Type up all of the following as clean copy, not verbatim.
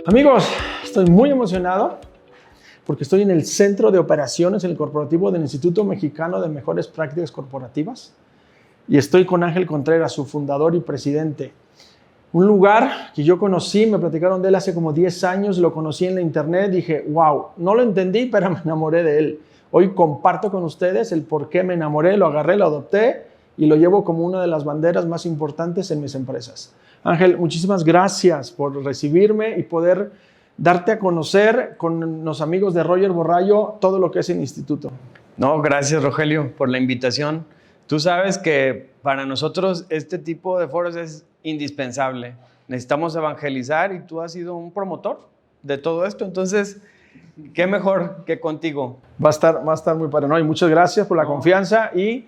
Amigos, estoy muy emocionado porque estoy en el Centro de Operaciones, en el corporativo del Instituto Mexicano de Mejores Prácticas Corporativas, y estoy con Ángel Contreras, su fundador y presidente. Un lugar que yo conocí, me platicaron de él hace como 10 años, lo conocí en la internet, dije, wow, no lo entendí, pero me enamoré de él. Hoy comparto con ustedes el por qué me enamoré, lo agarré, lo adopté y lo llevo como una de las banderas más importantes en mis empresas. Ángel, muchísimas gracias por recibirme y poder darte a conocer con los amigos de Roger Borrallo todo lo que es el instituto. No, gracias Rogelio por la invitación. Tú sabes que para nosotros este tipo de foros es indispensable. Necesitamos evangelizar y tú has sido un promotor de todo esto. Entonces, qué mejor que contigo. Va a estar muy padre, ¿no? Y muchas gracias por la confianza. Y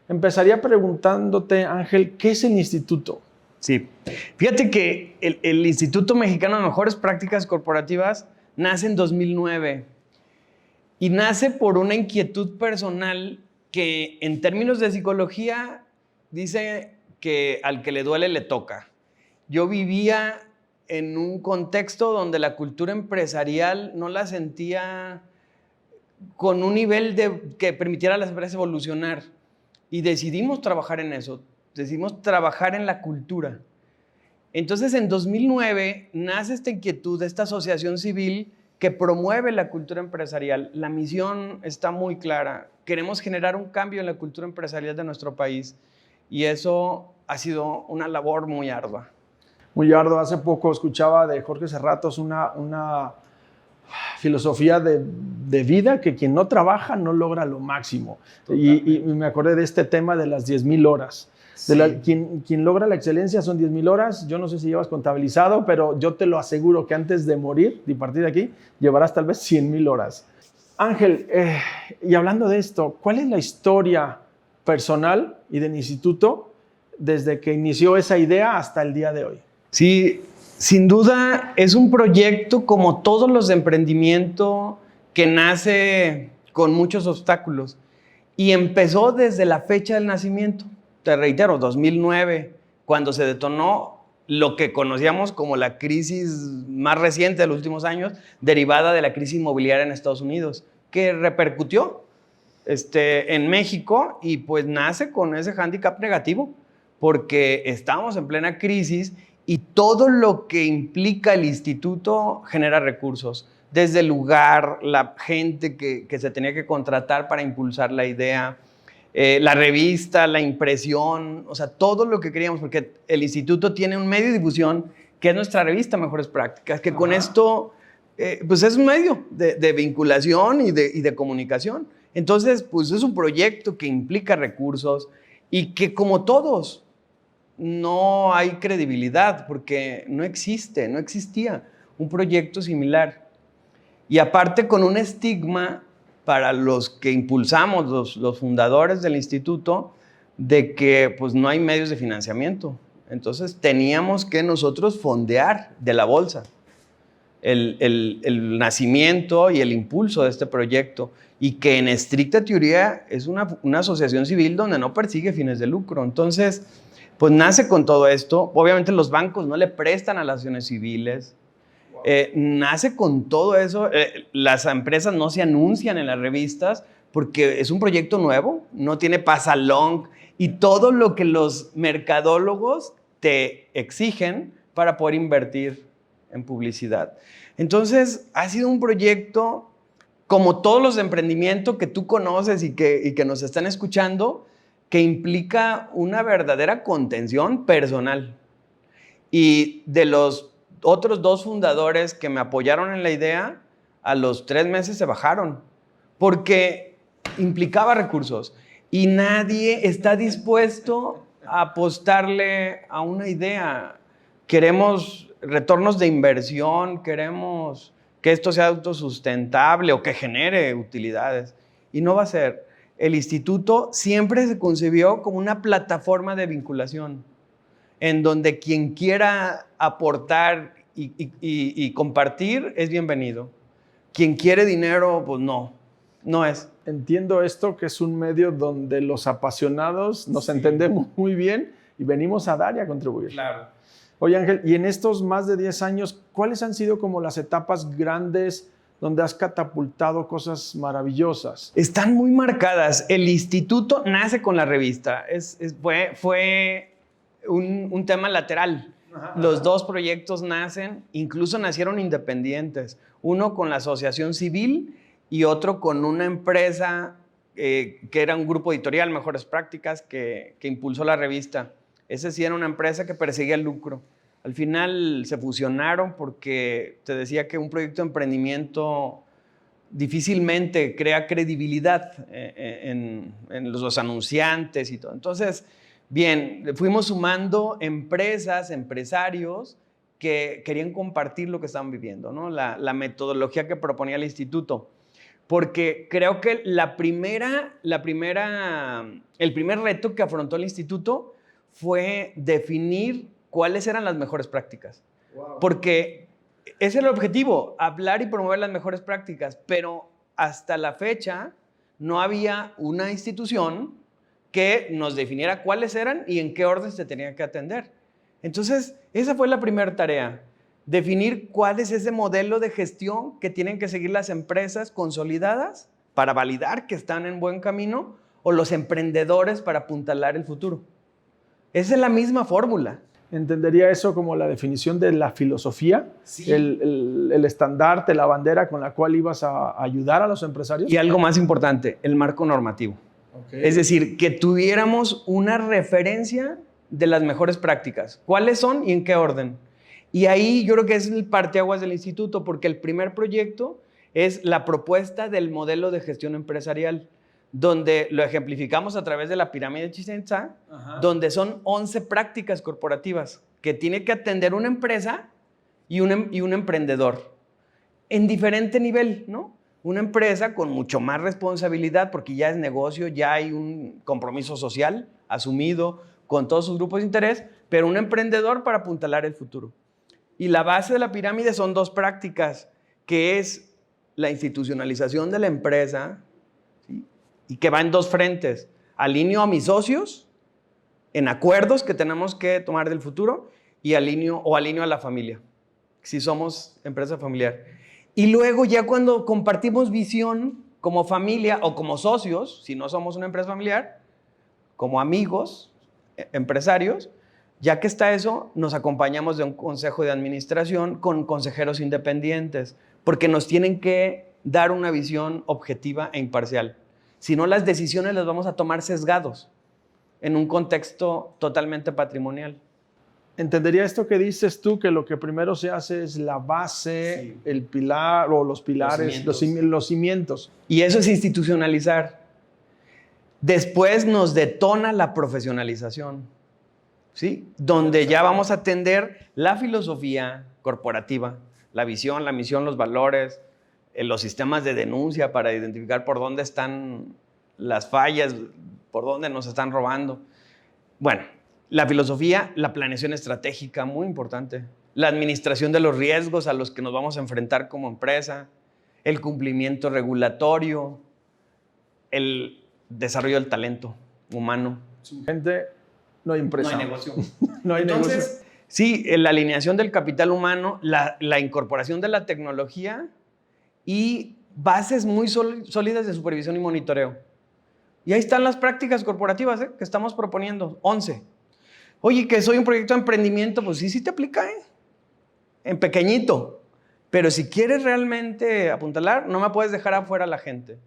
empezaría preguntándote, Ángel, ¿qué es el instituto? Sí, fíjate que el Instituto Mexicano de Mejores Prácticas Corporativas nace en 2009 y nace por una inquietud personal que en términos de psicología dice que al que le duele le toca. Yo vivía en un contexto donde la cultura empresarial no la sentía con un nivel que permitiera a las empresas evolucionar y decidimos trabajar en eso. Decidimos trabajar en la cultura. Entonces, en 2009 nace esta inquietud, esta asociación civil que promueve la cultura empresarial. La misión está muy clara. Queremos generar un cambio en la cultura empresarial de nuestro país y eso ha sido una labor muy ardua. Muy arduo. Hace poco escuchaba de Jorge Serratos una filosofía de vida que quien no trabaja no logra lo máximo. Y me acordé de este tema de las 10,000 horas. Sí. Quien logra la excelencia son 10,000 horas. Yo no sé si llevas contabilizado, pero yo te lo aseguro que antes de morir y partir de aquí, llevarás tal vez 100,000 horas. Ángel, y hablando de esto, ¿cuál es la historia personal y del instituto desde que inició esa idea hasta el día de hoy? Sí, sin duda es un proyecto como todos los de emprendimiento que nace con muchos obstáculos y empezó desde la fecha del nacimiento. Te reitero, 2009, cuando se detonó lo que conocíamos como la crisis más reciente de los últimos años, derivada de la crisis inmobiliaria en Estados Unidos, que repercutió en México y pues nace con ese hándicap negativo, porque estábamos en plena crisis y todo lo que implica el instituto genera recursos, desde el lugar, la gente que se tenía que contratar para impulsar la idea, la revista, la impresión, o sea, todo lo que queríamos, porque el instituto tiene un medio de difusión que es nuestra revista Mejores Prácticas, que con esto, pues es un medio de vinculación y de comunicación. Entonces, pues es un proyecto que implica recursos y que como todos, no hay credibilidad porque no existía un proyecto similar. Y aparte con un estigma para los que impulsamos, los fundadores del instituto, de que pues no hay medios de financiamiento. Entonces teníamos que nosotros fondear de la bolsa el nacimiento y el impulso de este proyecto, y que en estricta teoría es una asociación civil donde no persigue fines de lucro. Entonces, pues nace con todo esto. Obviamente los bancos no le prestan a las asociaciones civiles. Nace con todo eso. Las empresas no se anuncian en las revistas porque es un proyecto nuevo, no tiene pasalón y todo lo que los mercadólogos te exigen para poder invertir en publicidad. Entonces, ha sido un proyecto como todos los de emprendimiento que tú conoces y que nos están escuchando, que implica una verdadera contención personal. Y de los otros 2 fundadores que me apoyaron en la idea, a los 3 meses se bajaron, porque implicaba recursos y nadie está dispuesto a apostarle a una idea. Queremos retornos de inversión, queremos que esto sea autosustentable o que genere utilidades, y no va a ser. El instituto siempre se concibió como una plataforma de vinculación, en donde quien quiera aportar y compartir es bienvenido. Quien quiere dinero, pues no es. Entiendo esto, que es un medio donde los apasionados nos entendemos muy bien y venimos a dar y a contribuir. Claro. Oye, Ángel, y en estos más de 10 años, ¿cuáles han sido como las etapas grandes donde has catapultado cosas maravillosas? Están muy marcadas. El instituto nace con la revista. Fue un tema lateral. Los dos proyectos incluso nacieron independientes. Uno con la asociación civil y otro con una empresa que era un grupo editorial, Mejores Prácticas, que impulsó la revista. Ese sí era una empresa que perseguía el lucro. Al final se fusionaron porque te decía que un proyecto de emprendimiento difícilmente crea credibilidad en los anunciantes y todo. Entonces, bien, fuimos sumando empresas, empresarios que querían compartir lo que estaban viviendo, ¿no? La metodología que proponía el instituto. Porque creo que el primer reto que afrontó el instituto fue definir cuáles eran las mejores prácticas. Wow. Porque ese era el objetivo, hablar y promover las mejores prácticas, pero hasta la fecha no había una institución que nos definiera cuáles eran y en qué orden se tenía que atender. Entonces, esa fue la primera tarea, definir cuál es ese modelo de gestión que tienen que seguir las empresas consolidadas para validar que están en buen camino o los emprendedores para apuntalar el futuro. Esa es la misma fórmula. ¿Entendería eso como la definición de la filosofía? Sí. El estandarte, la bandera con la cual ibas a ayudar a los empresarios. Y algo más importante, el marco normativo. Okay. Es decir, que tuviéramos una referencia de las mejores prácticas. ¿Cuáles son y en qué orden? Y ahí yo creo que es el parteaguas del instituto, porque el primer proyecto es la propuesta del modelo de gestión empresarial, donde lo ejemplificamos a través de la pirámide de Chichén Itzá, donde son 11 prácticas corporativas que tiene que atender una empresa y un emprendedor en diferente nivel, ¿no? Una empresa con mucho más responsabilidad porque ya es negocio, ya hay un compromiso social asumido con todos sus grupos de interés, pero un emprendedor para apuntalar el futuro. Y la base de la pirámide son 2 prácticas, que es la institucionalización de la empresa, ¿sí? Y que va en 2 frentes. Alineo a mis socios en acuerdos que tenemos que tomar del futuro y alineo a la familia, si somos empresa familiar. Y luego ya cuando compartimos visión como familia o como socios, si no somos una empresa familiar, como amigos, empresarios, ya que está eso, nos acompañamos de un consejo de administración con consejeros independientes, porque nos tienen que dar una visión objetiva e imparcial. Si no, las decisiones las vamos a tomar sesgados en un contexto totalmente patrimonial. ¿Entendería esto que dices tú, que lo que primero se hace es la base, sí, el pilar o los pilares, los cimientos? Y eso es institucionalizar. Después nos detona la profesionalización, ¿sí? Donde ya vamos a atender la filosofía corporativa, la visión, la misión, los valores, los sistemas de denuncia para identificar por dónde están las fallas, por dónde nos están robando. Bueno, la filosofía, la planeación estratégica, muy importante. La administración de los riesgos a los que nos vamos a enfrentar como empresa, el cumplimiento regulatorio, el desarrollo del talento humano. Sin gente no hay empresa. No hay negocio. No hay Entonces, negocio. Sí, la alineación del capital humano, la incorporación de la tecnología y bases muy sólidas de supervisión y monitoreo. Y ahí están las prácticas corporativas que estamos proponiendo, 11. Oye, que soy un proyecto de emprendimiento, pues sí te aplica, en pequeñito. Pero si quieres realmente apuntalar, no me puedes dejar afuera a la gente.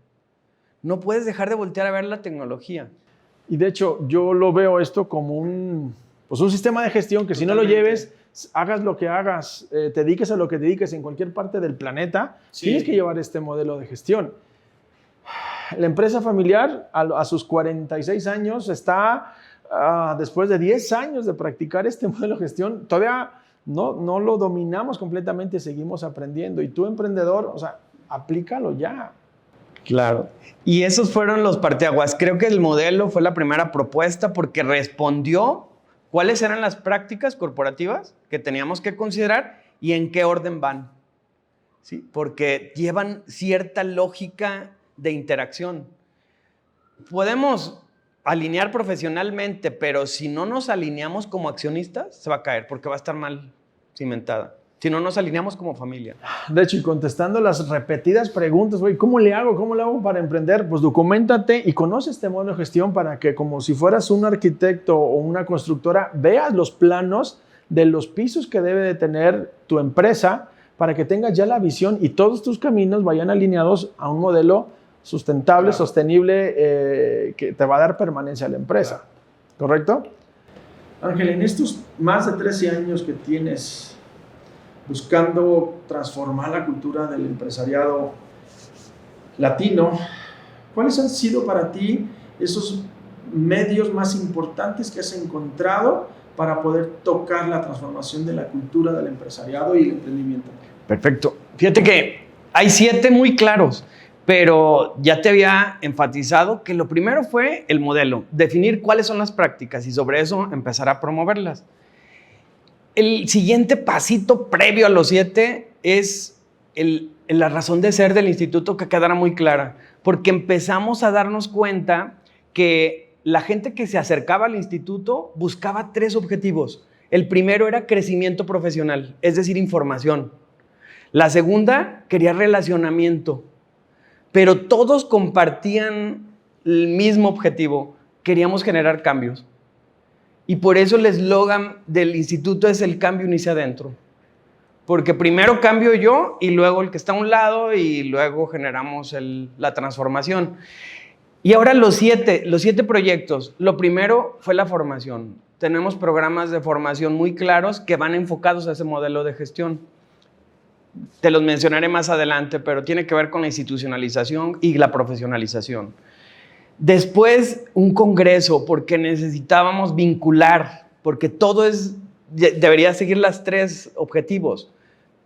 No puedes dejar de voltear a ver la tecnología. Y de hecho, yo lo veo esto como un sistema de gestión que si no lo lleves, hagas lo que hagas, te dediques a lo que te dediques en cualquier parte del planeta, sí, tienes que llevar este modelo de gestión. La empresa familiar a sus 46 años está, después de 10 años de practicar este modelo de gestión, todavía no lo dominamos completamente, seguimos aprendiendo. Y tú, emprendedor, o sea, aplícalo ya. Claro. Y esos fueron los parteaguas. Creo que el modelo fue la primera propuesta porque respondió cuáles eran las prácticas corporativas que teníamos que considerar y en qué orden van. ¿Sí? Porque llevan cierta lógica de interacción. Podemos alinear profesionalmente, pero si no nos alineamos como accionistas, se va a caer porque va a estar mal cimentada. Si no nos alineamos como familia. De hecho, y contestando las repetidas preguntas, güey, ¿cómo le hago? ¿Cómo le hago para emprender? Pues documéntate y conoce este modelo de gestión para que, como si fueras un arquitecto o una constructora, veas los planos de los pisos que debe de tener tu empresa para que tengas ya la visión y todos tus caminos vayan alineados a un modelo sustentable, claro, sostenible, que te va a dar permanencia a la empresa. Claro. ¿Correcto? Ángel, en estos más de 13 años que tienes buscando transformar la cultura del empresariado latino, ¿cuáles han sido para ti esos medios más importantes que has encontrado para poder tocar la transformación de la cultura del empresariado y el emprendimiento? Perfecto. Fíjate que hay 7 muy claros, pero ya te había enfatizado que lo primero fue el modelo, definir cuáles son las prácticas y sobre eso empezar a promoverlas. El siguiente pasito previo a los 7 es la razón de ser del instituto, que quedara muy clara, porque empezamos a darnos cuenta que la gente que se acercaba al instituto buscaba 3 objetivos. El primero era crecimiento profesional, es decir, información. La segunda quería relacionamiento, pero todos compartían el mismo objetivo, queríamos generar cambios. Y por eso el eslogan del instituto es el cambio inicia adentro. Porque primero cambio yo y luego el que está a un lado y luego generamos la transformación. Y ahora los 7 proyectos. Lo primero fue la formación. Tenemos programas de formación muy claros que van enfocados a ese modelo de gestión. Te los mencionaré más adelante, pero tiene que ver con la institucionalización y la profesionalización. Después, un congreso, porque necesitábamos vincular, porque todo debería seguir los 3 objetivos: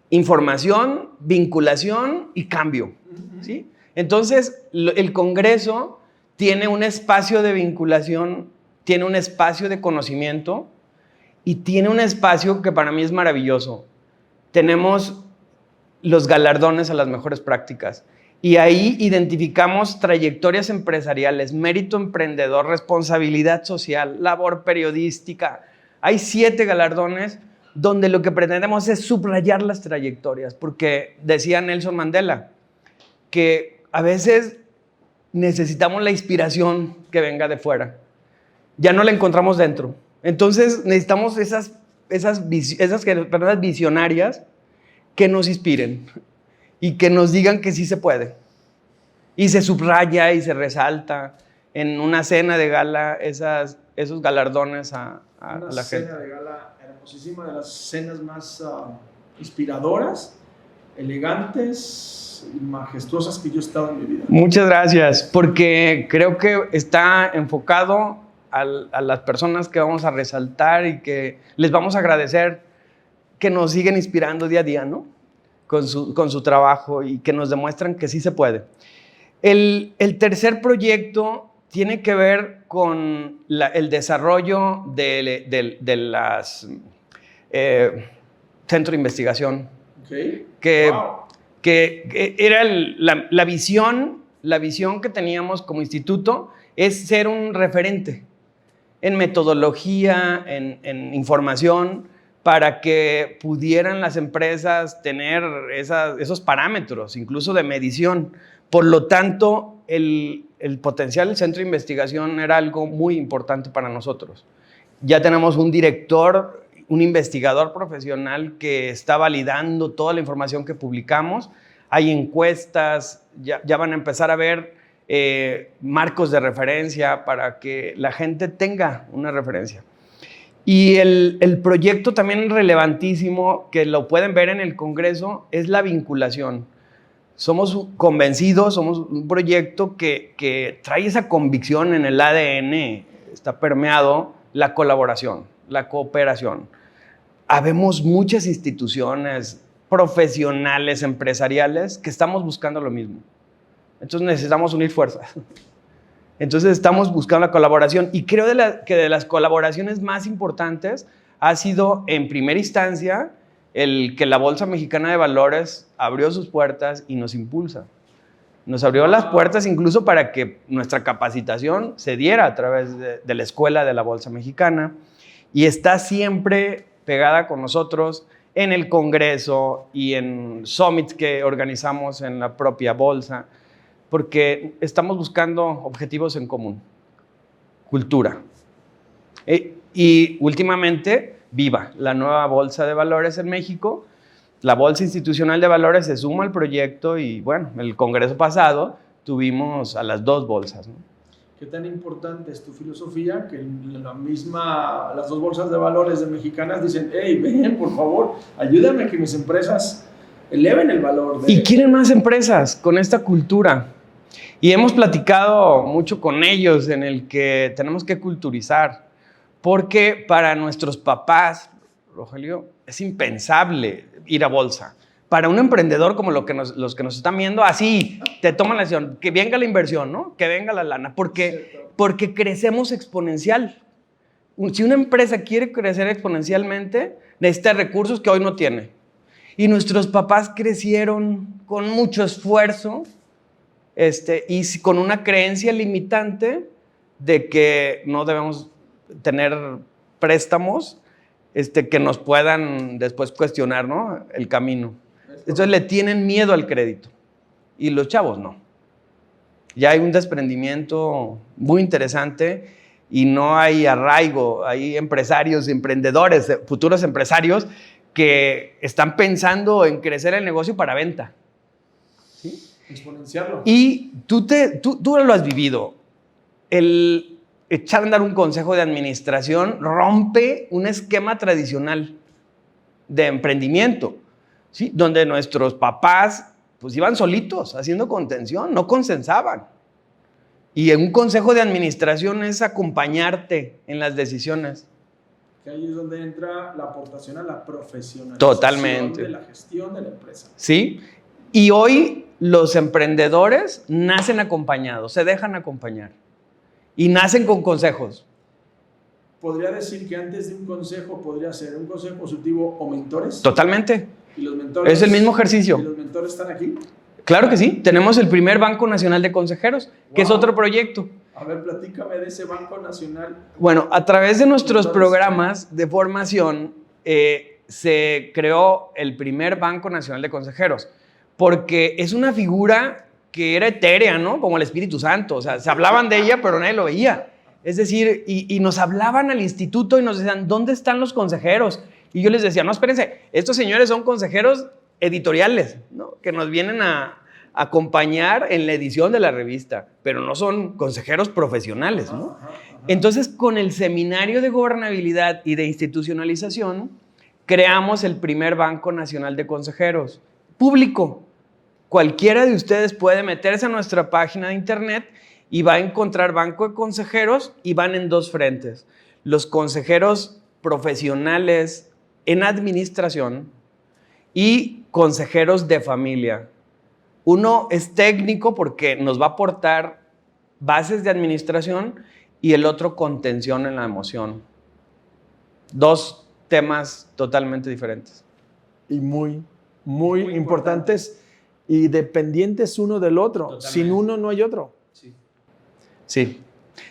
información, vinculación y cambio, ¿sí? Entonces, el congreso tiene un espacio de vinculación, tiene un espacio de conocimiento y tiene un espacio que para mí es maravilloso. Tenemos los galardones a las mejores prácticas. Y ahí identificamos trayectorias empresariales, mérito emprendedor, responsabilidad social, labor periodística. Hay 7 galardones donde lo que pretendemos es subrayar las trayectorias, porque decía Nelson Mandela que a veces necesitamos la inspiración que venga de fuera. Ya no la encontramos dentro. Entonces necesitamos esas personas visionarias que nos inspiren y que nos digan que sí se puede. Y se subraya y se resalta en una cena de gala esos galardones a la gente. Una cena de gala hermosísima, de las cenas más inspiradoras, elegantes y majestuosas que yo he estado en mi vida. Muchas gracias, porque creo que está enfocado a las personas que vamos a resaltar y que les vamos a agradecer que nos siguen inspirando día a día, ¿no? Con su trabajo y que nos demuestran que sí se puede. El tercer proyecto tiene que ver con el desarrollo de las centro de investigación. Okay. Que era la visión que teníamos como instituto es ser un referente en metodología, en información, para que pudieran las empresas tener esos parámetros, incluso de medición. Por lo tanto, el potencial del centro de investigación era algo muy importante para nosotros. Ya tenemos un director, un investigador profesional que está validando toda la información que publicamos. Hay encuestas, ya van a empezar a ver marcos de referencia para que la gente tenga una referencia. Y el proyecto también relevantísimo, que lo pueden ver en el Congreso, es la vinculación. Somos convencidos, somos un proyecto que trae esa convicción en el ADN, está permeado, la colaboración, la cooperación. Habemos muchas instituciones profesionales, empresariales, que estamos buscando lo mismo. Entonces necesitamos unir fuerzas. Entonces estamos buscando la colaboración y creo que de las colaboraciones más importantes ha sido en primera instancia el que la Bolsa Mexicana de Valores abrió sus puertas y nos impulsa. Nos abrió las puertas incluso para que nuestra capacitación se diera a través de la escuela de la Bolsa Mexicana y está siempre pegada con nosotros en el Congreso y en summits que organizamos en la propia Bolsa, porque estamos buscando objetivos en común. Cultura. Y últimamente, Viva, la nueva Bolsa de Valores en México. La Bolsa Institucional de Valores se suma al proyecto y, bueno, el congreso pasado tuvimos a las 2 bolsas, ¿no? ¿Qué tan importante es tu filosofía que las 2 bolsas de valores de mexicanas dicen, hey, ven, por favor, ayúdame a que mis empresas eleven el valor? Y quieren más empresas con esta cultura. Y hemos platicado mucho con ellos en el que tenemos que culturizar, porque para nuestros papás, Rogelio, es impensable ir a bolsa. Para un emprendedor como los que nos están viendo, así te toman la decisión, que venga la inversión, ¿no? Que venga la lana, porque crecemos exponencial. Si una empresa quiere crecer exponencialmente, necesita recursos que hoy no tiene. Y nuestros papás crecieron con mucho esfuerzo y con una creencia limitante de que no debemos tener préstamos que nos puedan después cuestionar, ¿no? El camino. Entonces le tienen miedo al crédito y los chavos no. Ya hay un desprendimiento muy interesante y no hay arraigo. Hay empresarios, emprendedores, futuros empresarios que están pensando en crecer el negocio para venta. ¿Sí? Exponenciarlo. Y tú lo has vivido. El echar a andar un consejo de administración rompe un esquema tradicional de emprendimiento, ¿sí? Donde nuestros papás pues iban solitos haciendo contención, no consensaban. Y un consejo de administración es acompañarte en las decisiones. Que ahí es donde entra la aportación a la profesionalización Totalmente. de la gestión de la empresa. Sí, y hoy los emprendedores nacen acompañados, se dejan acompañar. Y nacen con consejos. ¿Podría decir que antes de un consejo podría ser un consejo consultivo o mentores? Totalmente. ¿Y los mentores? Es el mismo ejercicio. ¿Y los mentores están aquí? Claro que sí. Tenemos el primer Banco Nacional de Consejeros, que es otro proyecto. A ver, platícame de ese Banco Nacional. Bueno, a través de nuestros programas de formación se creó el primer Banco Nacional de Consejeros, porque es una figura que era etérea, ¿no? Como el Espíritu Santo. O sea, se hablaban de ella, pero nadie lo veía. Es decir, y nos hablaban al instituto y nos decían, ¿dónde están los consejeros? Y yo les decía, no, espérense, estos señores son consejeros editoriales, ¿no? Que nos vienen a acompañar en la edición de la revista, pero no son consejeros profesionales, ¿no? Entonces, con el seminario de gobernabilidad y de institucionalización, creamos el primer Banco Nacional de Consejeros, público. Cualquiera de ustedes puede meterse a nuestra página de internet y va a encontrar Banco de Consejeros y van en 2 frentes. Los consejeros profesionales en administración y consejeros de familia. Uno es técnico porque nos va a aportar bases de administración y el otro contención en la emoción. 2 temas totalmente diferentes. Y muy importantes y dependientes uno del otro. Totalmente. Sin uno no hay otro. Sí,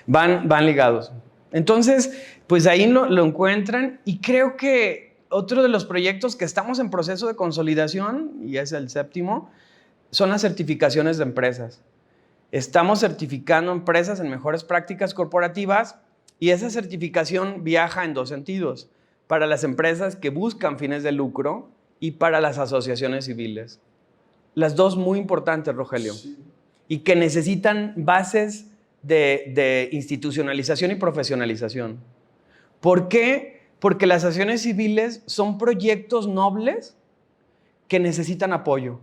van ligados. Entonces, pues ahí lo encuentran y creo que otro de los proyectos que estamos en proceso de consolidación, y es el 7º, son las certificaciones de empresas. Estamos certificando empresas en mejores prácticas corporativas y esa certificación viaja en 2 sentidos, para las empresas que buscan fines de lucro y para las asociaciones civiles. Las 2 muy importantes, Rogelio, sí. Y que necesitan bases de institucionalización y profesionalización. ¿Por qué? Porque las asociaciones civiles son proyectos nobles que necesitan apoyo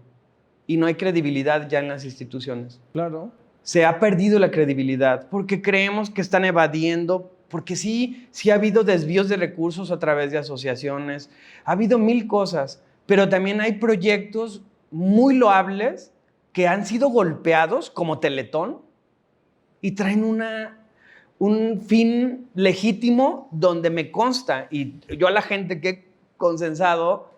y no hay credibilidad ya en las instituciones. Claro. Se ha perdido la credibilidad porque creemos que están evadiendo, porque sí ha habido desvíos de recursos a través de asociaciones, ha habido 1000 cosas, pero también hay proyectos muy loables que han sido golpeados como Teletón y traen un fin legítimo donde me consta, y yo a la gente que he consensado,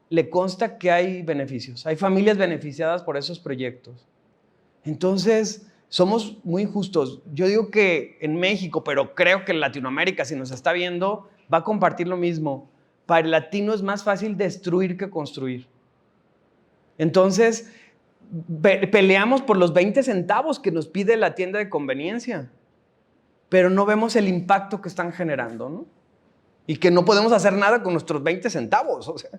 le consta que hay beneficios, hay familias beneficiadas por esos proyectos. Entonces, somos muy injustos. Yo digo que en México, pero creo que en Latinoamérica, si nos está viendo, va a compartir lo mismo. Para el latino es más fácil destruir que construir. Entonces, peleamos por los 20 centavos que nos pide la tienda de conveniencia, pero no vemos el impacto que están generando, ¿no? Y que no podemos hacer nada con nuestros 20 centavos. O sea,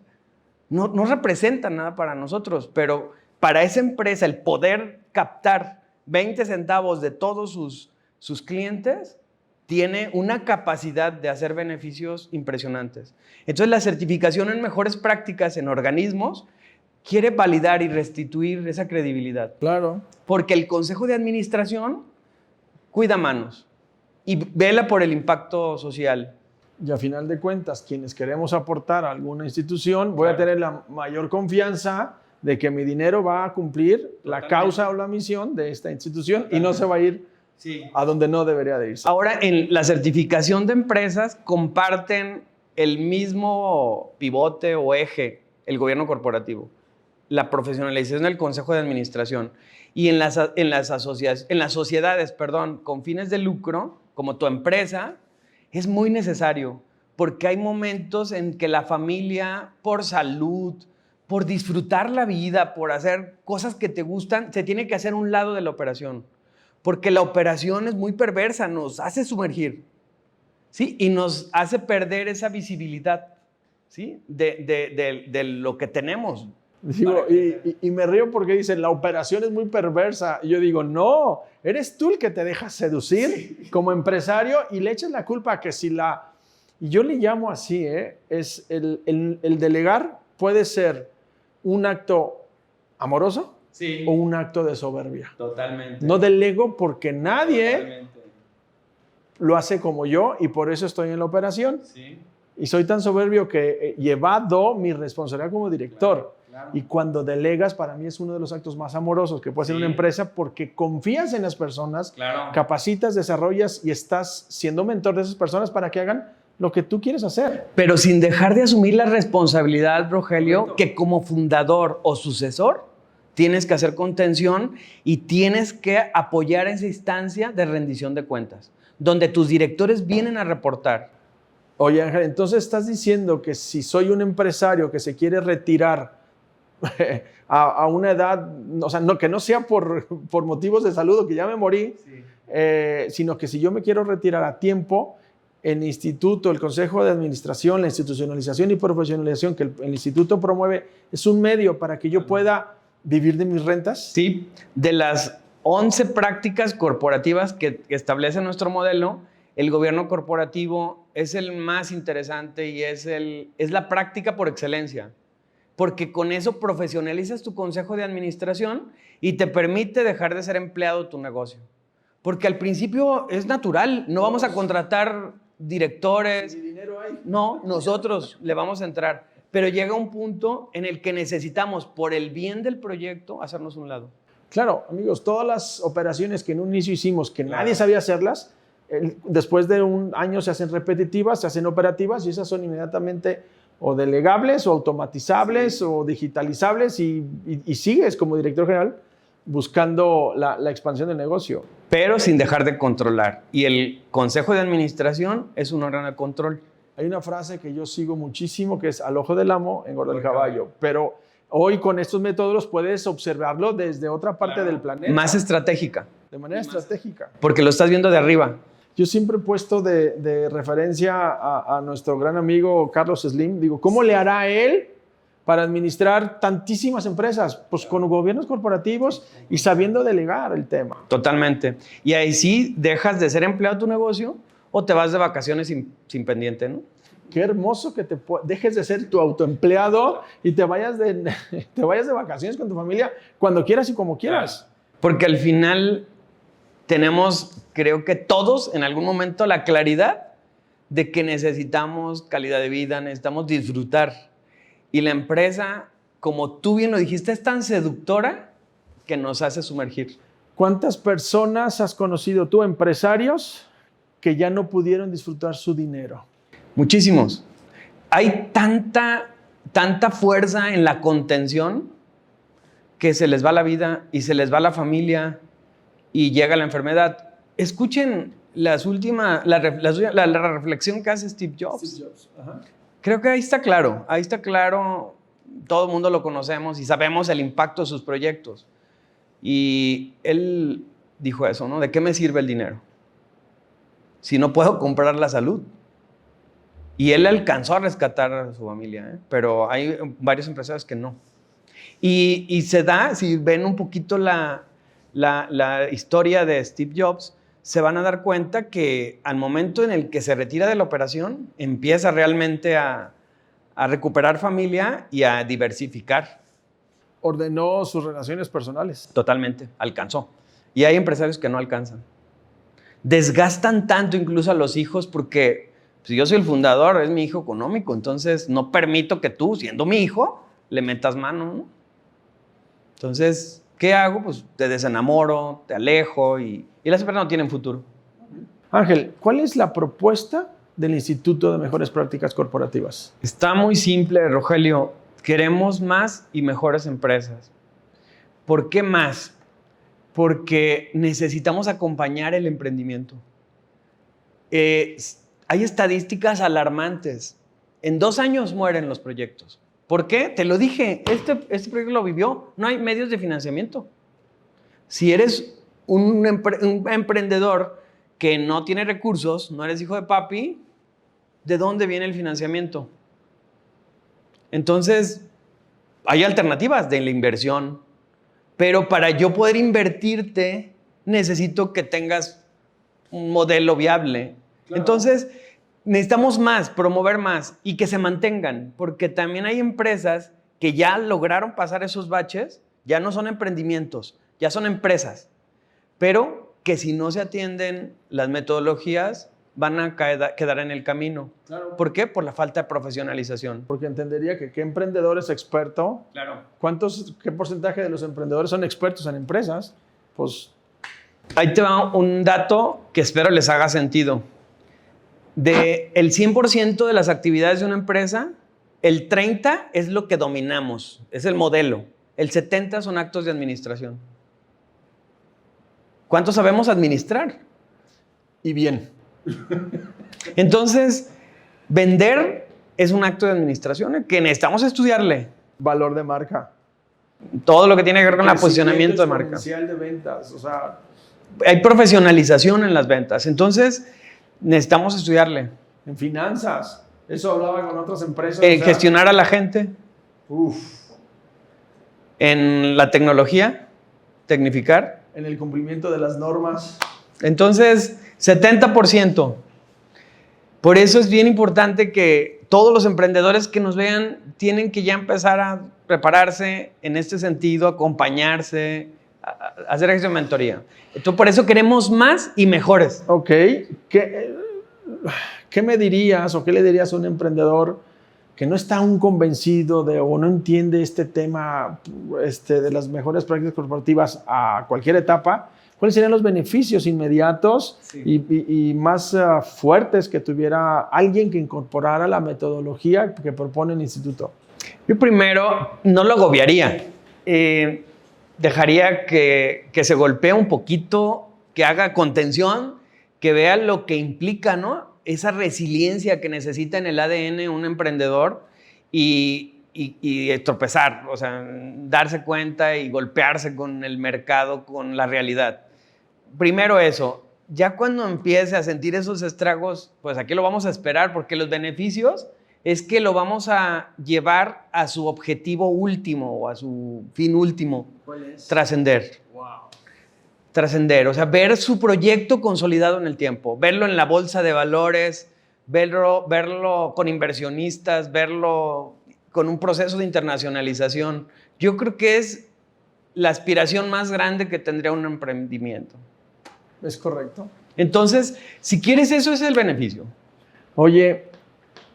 no representan nada para nosotros, pero para esa empresa el poder captar 20 centavos de todos sus clientes tiene una capacidad de hacer beneficios impresionantes. Entonces, la certificación en mejores prácticas en organismos quiere validar y restituir esa credibilidad. Claro. Porque el Consejo de Administración cuida manos y vela por el impacto social. Y a final de cuentas, quienes queremos aportar a alguna institución, voy a tener la mayor confianza de que mi dinero va a cumplir la causa o la misión de esta institución y no se va a ir a donde no debería de irse. Ahora, en la certificación de empresas comparten el mismo pivote o eje el gobierno corporativo, la profesionalización del Consejo de Administración. Y en las sociedades, con fines de lucro, como tu empresa, es muy necesario, porque hay momentos en que la familia, por salud, por disfrutar la vida, por hacer cosas que te gustan, se tiene que hacer un lado de la operación, porque la operación es muy perversa, nos hace sumergir, ¿sí? Y nos hace perder esa visibilidad, ¿sí? de lo que tenemos. Digo, y me río porque dicen, la operación es muy perversa. Y yo digo, no, eres tú el que te dejas seducir como empresario y le echas la culpa a que si la... Y yo le llamo así, es el delegar puede ser un acto amoroso o un acto de soberbia. Totalmente. No delego porque nadie lo hace como yo y por eso estoy en la operación. Sí. Y soy tan soberbio que he llevado mi responsabilidad como director. Claro. Y cuando delegas, para mí es uno de los actos más amorosos que puede ser una empresa, porque confías en las personas, capacitas, desarrollas y estás siendo mentor de esas personas para que hagan lo que tú quieres hacer. Pero sin dejar de asumir la responsabilidad, Rogelio, que como fundador o sucesor tienes que hacer contención y tienes que apoyar esa instancia de rendición de cuentas, donde tus directores vienen a reportar. Oye, Ángel, entonces estás diciendo que si soy un empresario que se quiere retirar a una edad, o sea, que no sea por motivos de salud o que ya me morí, sino que si yo me quiero retirar a tiempo, el instituto, el Consejo de Administración, la institucionalización y profesionalización que el instituto promueve, es un medio para que yo pueda vivir de mis rentas. Sí, de las 11 prácticas corporativas que establece nuestro modelo, el gobierno corporativo es el más interesante y es la práctica por excelencia, porque con eso profesionalizas tu consejo de administración y te permite dejar de ser empleado de tu negocio. Porque al principio es natural, no vamos a contratar directores. Ni dinero hay. No, nosotros le vamos a entrar. Pero llega un punto en el que necesitamos, por el bien del proyecto, hacernos un lado. Claro, amigos, todas las operaciones que en un inicio hicimos, que nadie sabía hacerlas, después de un año se hacen repetitivas, se hacen operativas y esas son inmediatamente o delegables o automatizables o digitalizables y sigues como director general buscando la expansión del negocio. Pero sin dejar de controlar. Y el Consejo de Administración es un órgano de control. Hay una frase que yo sigo muchísimo que es al ojo del amo engorda el caballo, pero hoy con estos métodos puedes observarlo desde otra parte del planeta. Más estratégica. De manera estratégica. Porque lo estás viendo de arriba. Yo siempre he puesto de referencia a nuestro gran amigo Carlos Slim. Digo, ¿cómo le hará él para administrar tantísimas empresas? Pues con gobiernos corporativos y sabiendo delegar el tema. Totalmente. Y ahí sí dejas de ser empleado de tu negocio o te vas de vacaciones sin pendiente, ¿no? Qué hermoso que dejes de ser tu autoempleado y te vayas de vacaciones con tu familia cuando quieras y como quieras. Porque al final tenemos, creo que todos en algún momento, la claridad de que necesitamos calidad de vida, necesitamos disfrutar. Y la empresa, como tú bien lo dijiste, es tan seductora que nos hace sumergir. ¿Cuántas personas has conocido tú, empresarios, que ya no pudieron disfrutar su dinero? Muchísimos. Hay tanta fuerza en la contención que se les va la vida y se les va la familia y llega la enfermedad. Escuchen la reflexión que hace Steve Jobs. Steve Jobs. Ajá. Creo que ahí está claro, todo el mundo lo conocemos y sabemos el impacto de sus proyectos. Y él dijo eso, ¿no? ¿De qué me sirve el dinero si no puedo comprar la salud? Y él alcanzó a rescatar a su familia, pero hay varios empresarios que no. Y se da, si ven un poquito la historia de Steve Jobs, se van a dar cuenta que al momento en el que se retira de la operación, empieza realmente a recuperar familia y a diversificar. Ordenó sus relaciones personales. Totalmente, alcanzó. Y hay empresarios que no alcanzan. Desgastan tanto incluso a los hijos porque si yo soy el fundador, es mi hijo económico, entonces no permito que tú, siendo mi hijo, le metas mano, ¿no? Entonces, ¿qué hago? Pues te desenamoro, te alejo y las empresas no tienen futuro. Ángel, ¿cuál es la propuesta del Instituto de Mejores Prácticas Corporativas? Está muy simple, Rogelio. Queremos más y mejores empresas. ¿Por qué más? Porque necesitamos acompañar el emprendimiento. Hay estadísticas alarmantes. En 2 años mueren los proyectos. ¿Por qué? Te lo dije, este proyecto lo vivió. No hay medios de financiamiento. Si eres un emprendedor que no tiene recursos, no eres hijo de papi, ¿de dónde viene el financiamiento? Entonces, hay alternativas de la inversión, pero para yo poder invertirte, necesito que tengas un modelo viable. Claro. Entonces, necesitamos más, promover más y que se mantengan, porque también hay empresas que ya lograron pasar esos baches, ya no son emprendimientos, ya son empresas, pero que si no se atienden las metodologías, van a quedar en el camino. Claro. ¿Por qué? Por la falta de profesionalización. Porque entendería que qué emprendedor es experto. Claro. ¿Qué porcentaje de los emprendedores son expertos en empresas? Pues ahí te va un dato que espero les haga sentido. De el 100% de las actividades de una empresa, el 30% es lo que dominamos, es el modelo. El 70% son actos de administración. ¿Cuánto sabemos administrar? Y bien. Entonces, vender es un acto de administración que necesitamos estudiarle. Valor de marca. Todo lo que tiene que ver con el posicionamiento de marca. De ventas, o sea, hay profesionalización en las ventas. Entonces, necesitamos estudiarle. En finanzas. Eso hablaba con otras empresas. En gestionar a la gente. Uf. En la tecnología. Tecnificar. En el cumplimiento de las normas. Entonces, 70%. Por eso es bien importante que todos los emprendedores que nos vean tienen que ya empezar a prepararse en este sentido, acompañarse, a hacer ejercicio de mentoría. Entonces, por eso queremos más y mejores. Ok. ¿Qué me dirías o qué le dirías a un emprendedor que no está aún convencido o no entiende este tema de las mejores prácticas corporativas a cualquier etapa? ¿Cuáles serían los beneficios inmediatos y más fuertes que tuviera alguien que incorporara la metodología que propone el instituto? Yo primero no lo agobiaría. Dejaría que se golpee un poquito, que haga contención, que vea lo que implica, ¿no? Esa resiliencia que necesita en el ADN un emprendedor y tropezar, o sea, darse cuenta y golpearse con el mercado, con la realidad. Primero eso. Ya cuando empiece a sentir esos estragos, pues aquí lo vamos a esperar porque los beneficios es que lo vamos a llevar a su objetivo último o a su fin último. ¿Cuál es? Trascender. Wow. Trascender, o sea, ver su proyecto consolidado en el tiempo, verlo en la bolsa de valores, verlo con inversionistas, verlo con un proceso de internacionalización. Yo creo que es la aspiración más grande que tendría un emprendimiento. Es correcto. Entonces, si quieres eso, es el beneficio. Oye,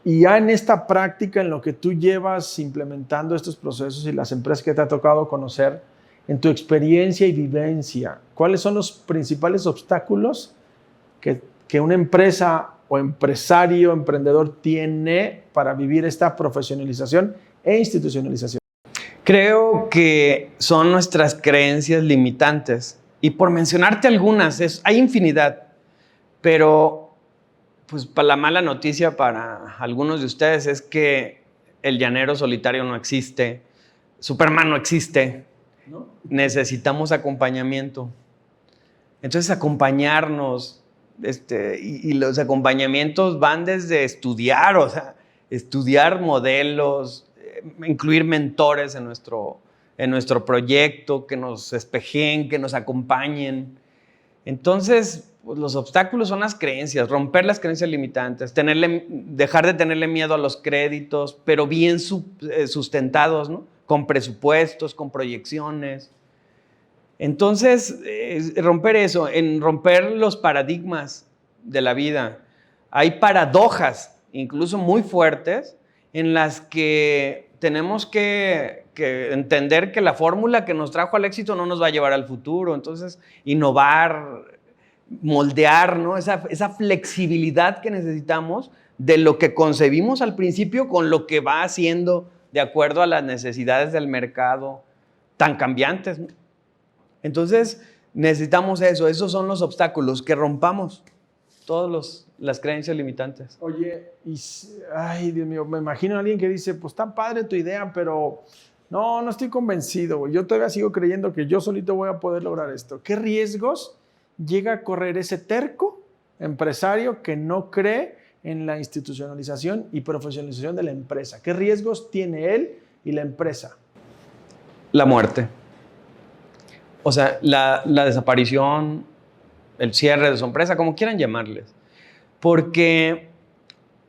y ya en esta práctica, en lo que tú llevas implementando estos procesos y las empresas que te ha tocado conocer, en tu experiencia y vivencia, ¿cuáles son los principales obstáculos que una empresa o empresario, emprendedor tiene para vivir esta profesionalización e institucionalización? Creo que son nuestras creencias limitantes. Y por mencionarte algunas, hay infinidad. Pero pues la mala noticia para algunos de ustedes es que el llanero solitario no existe, Superman no existe, ¿no? Necesitamos acompañamiento. Entonces acompañarnos, y los acompañamientos van desde estudiar, o sea, estudiar modelos, incluir mentores en nuestro proyecto, que nos espejen, que nos acompañen. Entonces, pues los obstáculos son las creencias, romper las creencias limitantes, dejar de tenerle miedo a los créditos, pero bien sustentados, ¿no? Con presupuestos, con proyecciones. Entonces, romper eso, romper los paradigmas de la vida. Hay paradojas, incluso muy fuertes, en las que tenemos que entender que la fórmula que nos trajo al éxito no nos va a llevar al futuro. Entonces, innovar, moldear, ¿no? Esa flexibilidad que necesitamos de lo que concebimos al principio con lo que va haciendo de acuerdo a las necesidades del mercado tan cambiantes, ¿no? Entonces, necesitamos eso. Esos son los obstáculos, que rompamos todas las creencias limitantes. Oye, ay, Dios mío, me imagino a alguien que dice, pues está padre tu idea, pero no estoy convencido. Yo todavía sigo creyendo que yo solito voy a poder lograr esto. ¿Qué riesgos llega a correr ese terco empresario que no cree en la institucionalización y profesionalización de la empresa? ¿Qué riesgos tiene él y la empresa? La muerte. O sea, la desaparición, el cierre de su empresa, como quieran llamarles. Porque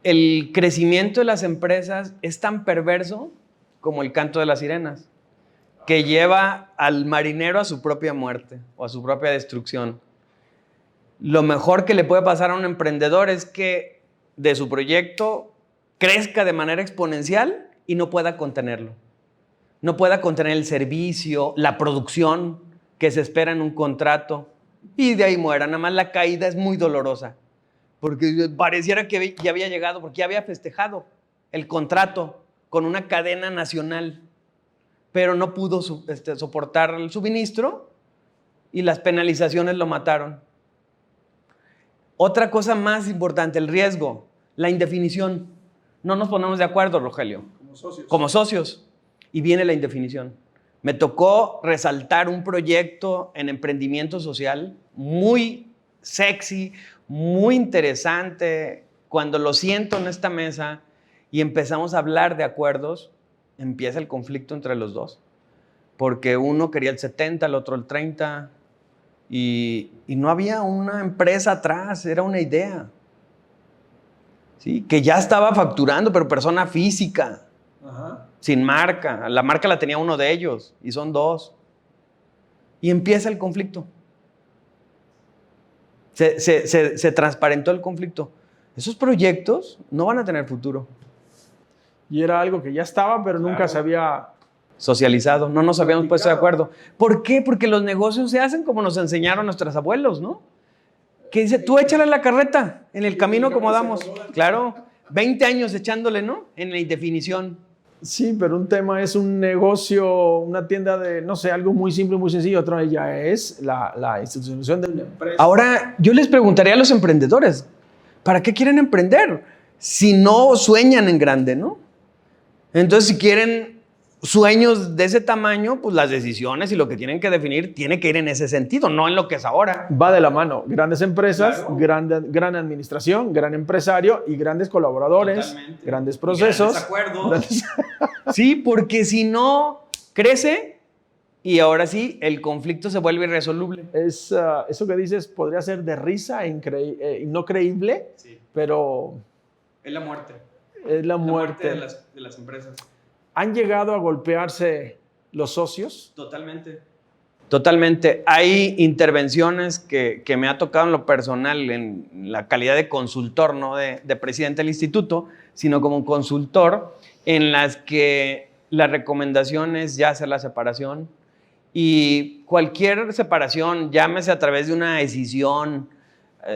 el crecimiento de las empresas es tan perverso como el canto de las sirenas, que lleva al marinero a su propia muerte o a su propia destrucción. Lo mejor que le puede pasar a un emprendedor es que de su proyecto crezca de manera exponencial y no pueda contenerlo. No pueda contener el servicio, la producción que se espera en un contrato, y de ahí muera. Nada más la caída es muy dolorosa, porque pareciera que ya había llegado, porque ya había festejado el contrato con una cadena nacional, pero no pudo soportar el suministro y las penalizaciones lo mataron. Otra cosa más importante, el riesgo, la indefinición. No nos ponemos de acuerdo, Rogelio. Como socios. Y viene la indefinición. Me tocó resaltar un proyecto en emprendimiento social muy sexy, muy interesante. Cuando lo siento en esta mesa y empezamos a hablar de acuerdos, empieza el conflicto entre los dos. Porque uno quería el 70, el otro el 30, y no había una empresa atrás, era una idea. ¿Sí? Que ya estaba facturando, pero persona física. Ajá. Sin marca. La marca la tenía uno de ellos y son dos. Y empieza el conflicto. Se transparentó el conflicto. Esos proyectos no van a tener futuro. Y era algo que ya estaba, pero nunca se había socializado. No nos habíamos puesto de acuerdo. ¿Por qué? Porque los negocios se hacen como nos enseñaron nuestros abuelos, ¿no? Que dice, tú échale la carreta en el camino como damos. Claro, 20 años echándole, ¿no? En la indefinición. Sí, pero un tema es un negocio, una tienda de, no sé, algo muy simple, muy sencillo. Otra ya es la institucionalización de una empresa. Ahora, yo les preguntaría a los emprendedores, ¿para qué quieren emprender? Si no sueñan en grande, ¿no? Entonces, si quieren sueños de ese tamaño, pues las decisiones y lo que tienen que definir tiene que ir en ese sentido, no en lo que es ahora. Va de la mano. Grandes empresas, claro. Gran administración, gran empresario y grandes colaboradores, totalmente. Grandes procesos. Grandes acuerdos. Sí, porque si no, crece y ahora sí, el conflicto se vuelve irresoluble. Eso que dices podría ser de risa y no creíble, sí. Pero es la muerte. Es la muerte de las empresas. ¿Han llegado a golpearse los socios? Totalmente. Totalmente. Hay intervenciones que me ha tocado en lo personal, en la calidad de consultor, no de presidente del instituto, sino como consultor, en las que la recomendación es ya hacer la separación. Y cualquier separación, llámese a través de una decisión,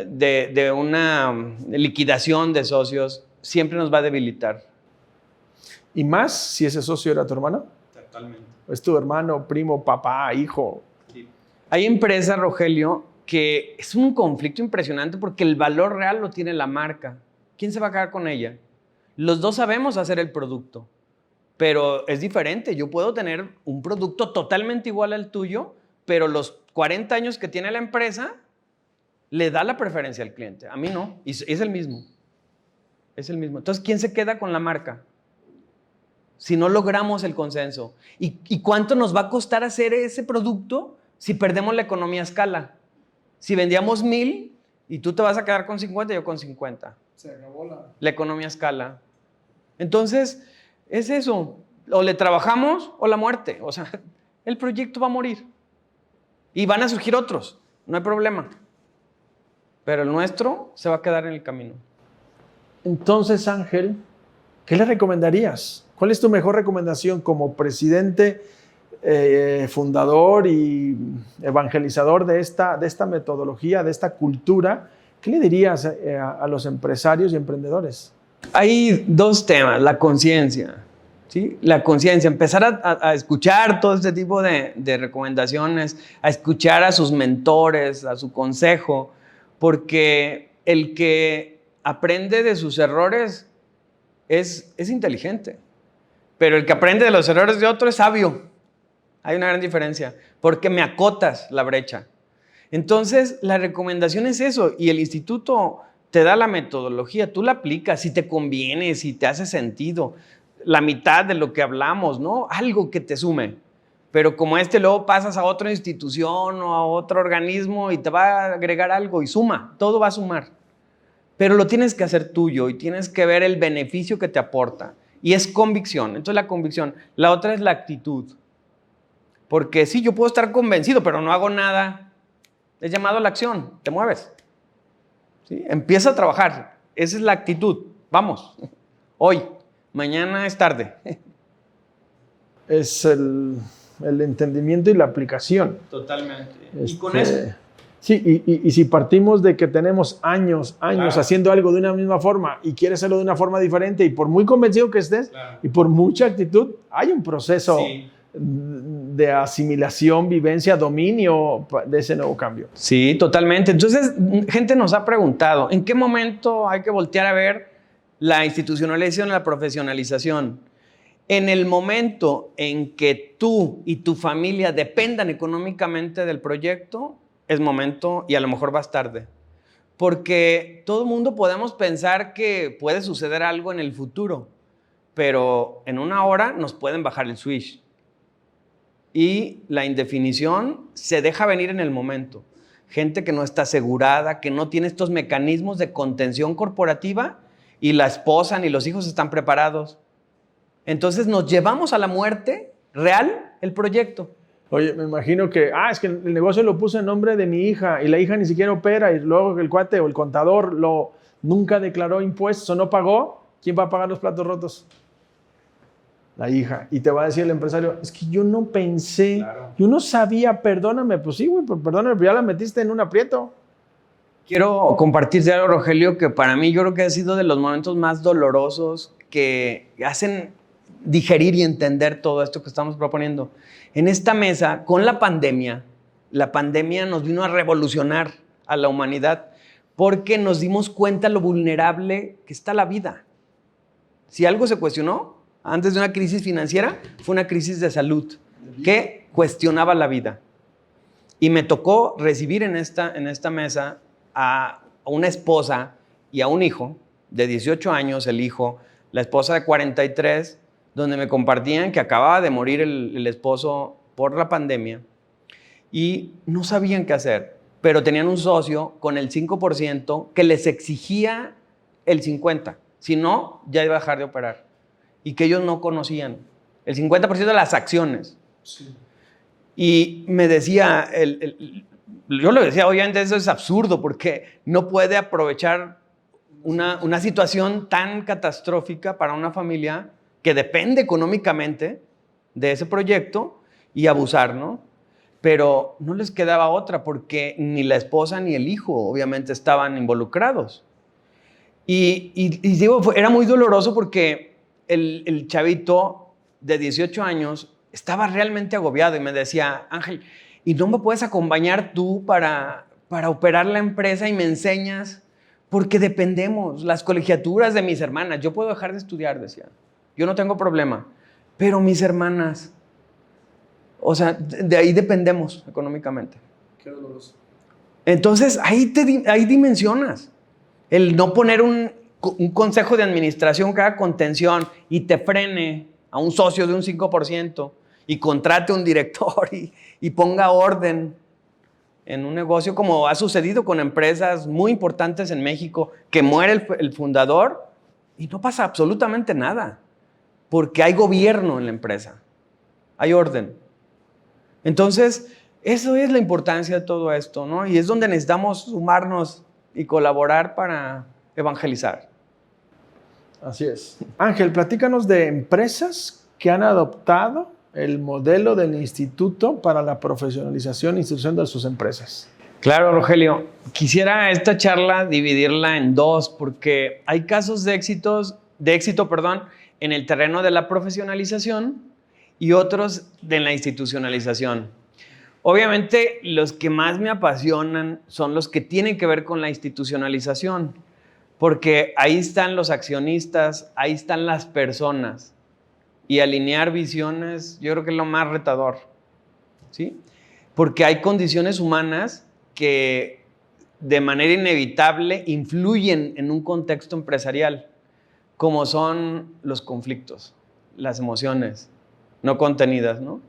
de una liquidación de socios, siempre nos va a debilitar. ¿Y más si ese socio era tu hermano? Totalmente. Es tu hermano, primo, papá, hijo. Sí. Hay empresas, Rogelio, que es un conflicto impresionante porque el valor real lo tiene la marca. ¿Quién se va a quedar con ella? Los dos sabemos hacer el producto, pero es diferente. Yo puedo tener un producto totalmente igual al tuyo, pero los 40 años que tiene la empresa le da la preferencia al cliente. A mí no, y es el mismo. Es el mismo. Entonces, ¿quién se queda con la marca? Si no logramos el consenso. ¿Y cuánto nos va a costar hacer ese producto si perdemos la economía a escala? Si vendíamos 1000 y tú te vas a quedar con 50 y yo con 50. Se acabó la economía a escala. Entonces, es eso. O le trabajamos o la muerte. O sea, el proyecto va a morir. Y van a surgir otros. No hay problema. Pero el nuestro se va a quedar en el camino. Entonces, Ángel, ¿qué le recomendarías? ¿Cuál es tu mejor recomendación como presidente, fundador y evangelizador de esta metodología, de esta cultura? ¿Qué le dirías a los empresarios y emprendedores? Hay dos temas, la conciencia, ¿sí? La conciencia, empezar a escuchar todo este tipo de recomendaciones, a escuchar a sus mentores, a su consejo, porque el que aprende de sus errores es inteligente, pero el que aprende de los errores de otro es sabio. Hay una gran diferencia, porque me acotas la brecha. Entonces, la recomendación es eso, y el instituto te da la metodología, tú la aplicas, si te conviene, si te hace sentido, la mitad de lo que hablamos, ¿no? Algo que te sume. Pero como luego pasas a otra institución o a otro organismo y te va a agregar algo y suma, todo va a sumar. Pero lo tienes que hacer tuyo y tienes que ver el beneficio que te aporta. Y es convicción, entonces la convicción. La otra es la actitud. Porque sí, yo puedo estar convencido, pero no hago nada. Es llamado a la acción, te mueves. ¿Sí? Empieza a trabajar, esa es la actitud. Vamos, hoy, mañana es tarde. Es el entendimiento y la aplicación. Totalmente. Y con eso. Sí, y si partimos de que tenemos años claro, haciendo algo de una misma forma y quieres hacerlo de una forma diferente y por muy convencido que estés claro, y por mucha actitud, hay un proceso sí, de asimilación, vivencia, dominio de ese nuevo cambio. Sí, totalmente. Entonces, gente nos ha preguntado, ¿en qué momento hay que voltear a ver la institucionalización y la profesionalización? En el momento en que tú y tu familia dependan económicamente del proyecto, es momento y a lo mejor vas tarde. Porque todo el mundo podemos pensar que puede suceder algo en el futuro, pero en una hora nos pueden bajar el switch. Y la indefinición se deja venir en el momento. Gente que no está asegurada, que no tiene estos mecanismos de contención corporativa y la esposa ni los hijos están preparados. Entonces nos llevamos a la muerte real el proyecto. Oye, me imagino que, es que el negocio lo puse en nombre de mi hija y la hija ni siquiera opera y luego el cuate o el contador nunca declaró impuestos o no pagó. ¿Quién va a pagar los platos rotos? La hija. Y te va a decir el empresario, es que yo no pensé, claro, yo no sabía, perdóname. Pues sí, güey, perdóname, pero ya la metiste en un aprieto. Quiero compartirte algo, Rogelio, que para mí yo creo que ha sido de los momentos más dolorosos que hacen digerir y entender todo esto que estamos proponiendo. En esta mesa, con la pandemia nos vino a revolucionar a la humanidad porque nos dimos cuenta lo vulnerable que está la vida. Si algo se cuestionó antes de una crisis financiera, fue una crisis de salud que cuestionaba la vida. Y me tocó recibir en esta mesa a una esposa y a un hijo de 18 años, el hijo, la esposa de 43, donde me compartían que acababa de morir el esposo por la pandemia y no sabían qué hacer, pero tenían un socio con el 5% que les exigía el 50%, si no, ya iba a dejar de operar, y que ellos no conocían, el 50% de las acciones. Sí. Y me decía, yo le decía, obviamente eso es absurdo, porque no puede aprovechar una situación tan catastrófica para una familia que depende económicamente de ese proyecto y abusar, ¿no? Pero no les quedaba otra porque ni la esposa ni el hijo obviamente estaban involucrados. Y digo, era muy doloroso porque el chavito de 18 años estaba realmente agobiado y me decía, Ángel, ¿y no me puedes acompañar tú para operar la empresa y me enseñas? Porque dependemos, las colegiaturas de mis hermanas. Yo puedo dejar de estudiar, decía. Yo no tengo problema. Pero mis hermanas, o sea, de ahí dependemos económicamente. Qué doloroso. Entonces, ahí dimensionas. El no poner un consejo de administración que haga contención y te frene a un socio de un 5% y contrate un director y ponga orden en un negocio, como ha sucedido con empresas muy importantes en México, que muere el fundador y no pasa absolutamente nada, porque hay gobierno en la empresa, hay orden. Entonces, eso es la importancia de todo esto, ¿no? Y es donde necesitamos sumarnos y colaborar para evangelizar. Así es. Ángel, platícanos de empresas que han adoptado el modelo del instituto para la profesionalización e instrucción de sus empresas. Claro, Rogelio. Quisiera esta charla dividirla en dos, porque hay casos de éxito, en el terreno de la profesionalización y otros de la institucionalización. Obviamente, los que más me apasionan son los que tienen que ver con la institucionalización, porque ahí están los accionistas, ahí están las personas. Y alinear visiones, yo creo que es lo más retador, ¿sí? Porque hay condiciones humanas que de manera inevitable influyen en un contexto empresarial, como son los conflictos, las emociones no contenidas, ¿no?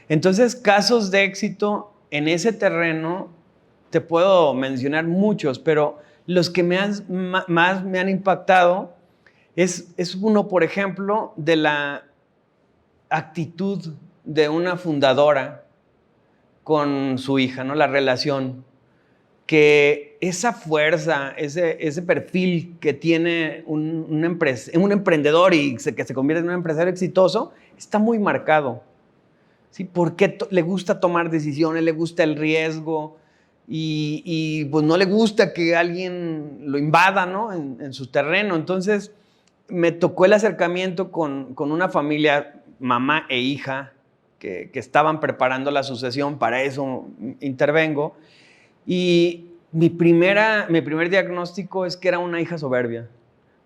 Entonces, casos de éxito en ese terreno, te puedo mencionar muchos, pero los que más me han impactado es uno, por ejemplo, de la actitud de una fundadora con su hija, ¿no? La relación, que esa fuerza, ese perfil que tiene un emprendedor y que se convierte en un empresario exitoso, está muy marcado, ¿sí? Porque le gusta tomar decisiones, le gusta el riesgo y pues no le gusta que alguien lo invada, ¿no? en su terreno. Entonces me tocó el acercamiento con una familia, mamá e hija, que estaban preparando la sucesión. Para eso intervengo. Y mi primer diagnóstico es que era una hija soberbia,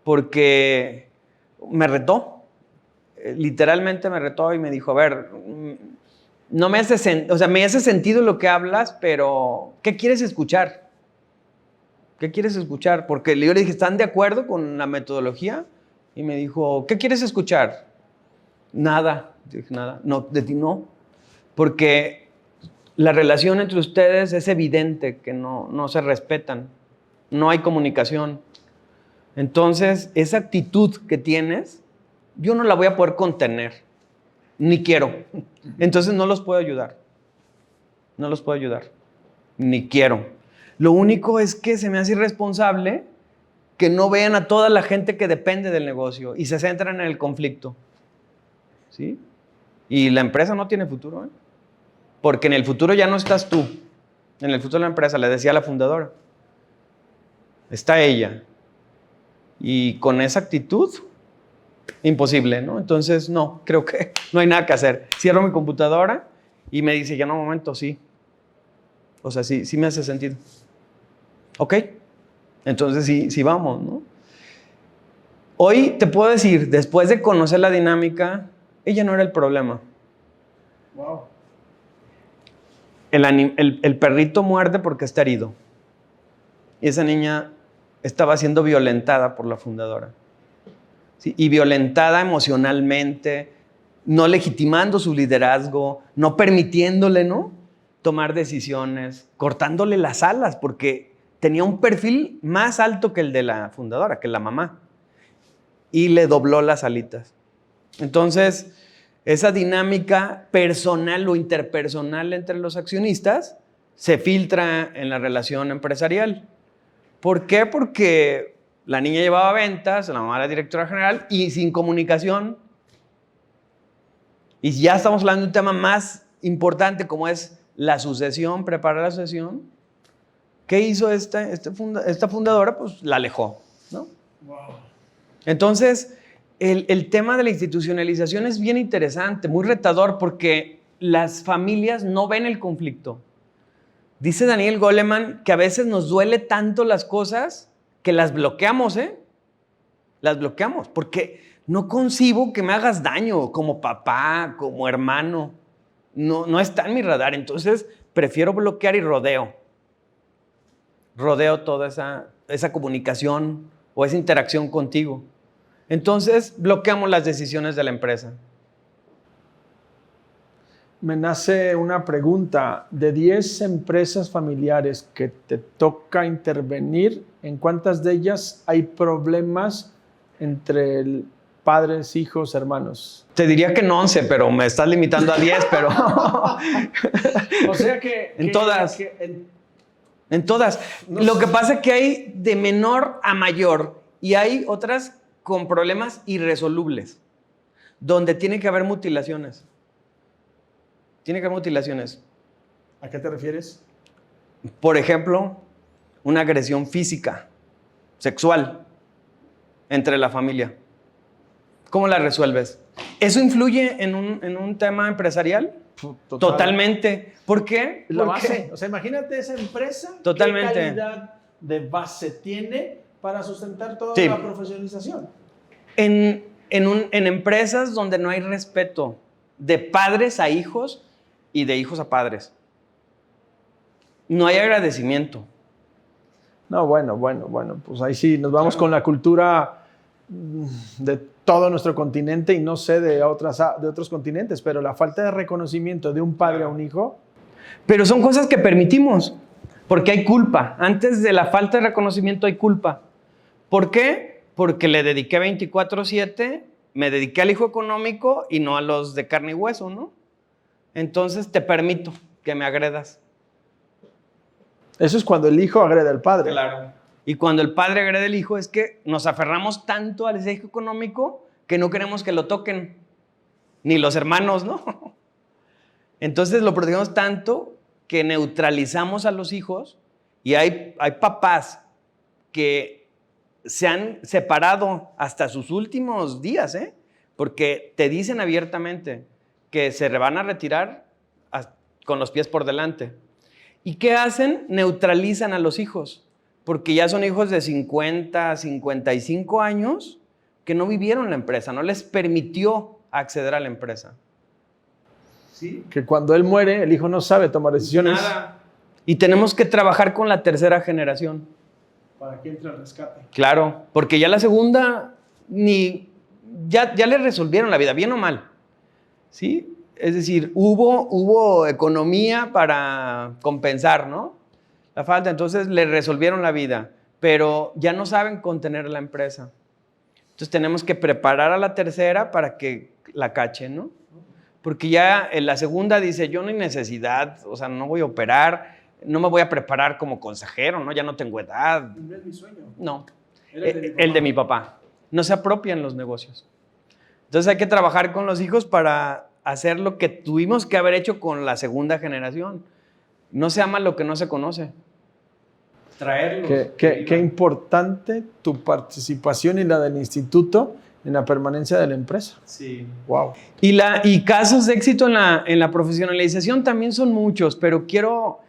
porque me retó, literalmente me retó y me dijo, a ver, no me hace, me hace sentido lo que hablas, pero ¿qué quieres escuchar? ¿Qué quieres escuchar? Porque yo le dije, ¿están de acuerdo con la metodología? Y me dijo, ¿qué quieres escuchar? Nada. Dije, nada. No, de ti no. Porque la relación entre ustedes es evidente que no se respetan. No hay comunicación. Entonces, esa actitud que tienes, yo no la voy a poder contener. Ni quiero. Entonces, no los puedo ayudar. No los puedo ayudar. Ni quiero. Lo único es que se me hace irresponsable que no vean a toda la gente que depende del negocio y se centran en el conflicto. ¿Sí? Y la empresa no tiene futuro, ¿eh? Porque en el futuro ya no estás tú. En el futuro de la empresa, le decía a la fundadora, está ella. Y con esa actitud, imposible, ¿no? Entonces, no, creo que no hay nada que hacer. Cierro mi computadora y me dice, ya no, un momento, sí. O sea, sí me hace sentido. ¿Ok? Entonces sí vamos, ¿no? Hoy te puedo decir, después de conocer la dinámica, ella no era el problema. Wow. El perrito muerde porque está herido. Y esa niña estaba siendo violentada por la fundadora. ¿Sí? Y violentada emocionalmente, no legitimando su liderazgo, no permitiéndole, ¿no?, tomar decisiones, cortándole las alas, porque tenía un perfil más alto que el de la fundadora, que la mamá. Y le dobló las alitas. Entonces, esa dinámica personal o interpersonal entre los accionistas se filtra en la relación empresarial. ¿Por qué? Porque la niña llevaba ventas, la mamá era directora general y sin comunicación. Y ya estamos hablando de un tema más importante como es la sucesión, preparar la sucesión. ¿Qué hizo esta fundadora? Pues la alejó, ¿no? Wow. Entonces, el tema de la institucionalización es bien interesante, muy retador, porque las familias no ven el conflicto. Dice Daniel Goleman que a veces nos duele tanto las cosas que las bloqueamos, ¿eh? Las bloqueamos, porque no concibo que me hagas daño como papá, como hermano. No está en mi radar, entonces prefiero bloquear y rodeo toda esa comunicación o esa interacción contigo. Entonces bloqueamos las decisiones de la empresa. Me nace una pregunta. De 10 empresas familiares que te toca intervenir, ¿en cuántas de ellas hay problemas entre padres, hijos, hermanos? Te diría que en 11, pero me estás limitando a 10, pero... O sea que... En todas. En todas. No Lo sé. que pasa es que hay de menor a mayor y hay otras con problemas irresolubles, donde tiene que haber mutilaciones. Tiene que haber mutilaciones. ¿A qué te refieres? Por ejemplo, una agresión física, sexual, entre la familia. ¿Cómo la resuelves? ¿Eso influye en un tema empresarial? Totalmente. ¿Por qué? La Porque base. O sea, imagínate esa empresa. Totalmente. ¿Qué calidad de base tiene para sustentar toda Sí. la profesionalización? en empresas donde no hay respeto de padres a hijos y de hijos a padres, no hay agradecimiento. No, bueno, pues ahí sí nos vamos con la cultura de todo nuestro continente y no sé de otros continentes, pero la falta de reconocimiento de un padre a un hijo. Pero son cosas que permitimos, porque hay culpa. Antes de la falta de reconocimiento hay culpa. ¿Por qué? Porque le dediqué 24/7, me dediqué al hijo económico y no a los de carne y hueso, ¿no? Entonces te permito que me agredas. Eso es cuando el hijo agrede al padre. Claro. Y cuando el padre agrede al hijo es que nos aferramos tanto al hijo económico que no queremos que lo toquen, ni los hermanos, ¿no? Entonces lo protegemos tanto que neutralizamos a los hijos y hay papás que se han separado hasta sus últimos días, ¿eh? Porque te dicen abiertamente que se van a retirar con los pies por delante. ¿Y qué hacen? Neutralizan a los hijos, porque ya son hijos de 50, 55 años que no vivieron la empresa, no les permitió acceder a la empresa. ¿Sí? Que cuando él muere, el hijo no sabe tomar decisiones. Nada. Y tenemos que trabajar con la tercera generación. Para que entre al rescate. Claro, porque ya la segunda ya le resolvieron la vida, bien o mal. ¿Sí? Es decir, hubo economía para compensar, ¿no? La falta, entonces le resolvieron la vida, pero ya no saben contener la empresa. Entonces tenemos que preparar a la tercera para que la cachen, ¿no? Porque ya en la segunda dice, yo no hay necesidad, o sea, no voy a operar, no me voy a preparar como consejero, ¿no? Ya no tengo edad. No es mi sueño. No, El de mi papá. No se apropian los negocios. Entonces hay que trabajar con los hijos para hacer lo que tuvimos que haber hecho con la segunda generación. No se ama lo que no se conoce. Traerlos. Qué importante tu participación y la del instituto en la permanencia de la empresa. Sí. Wow. Y casos de éxito en la profesionalización también son muchos, pero quiero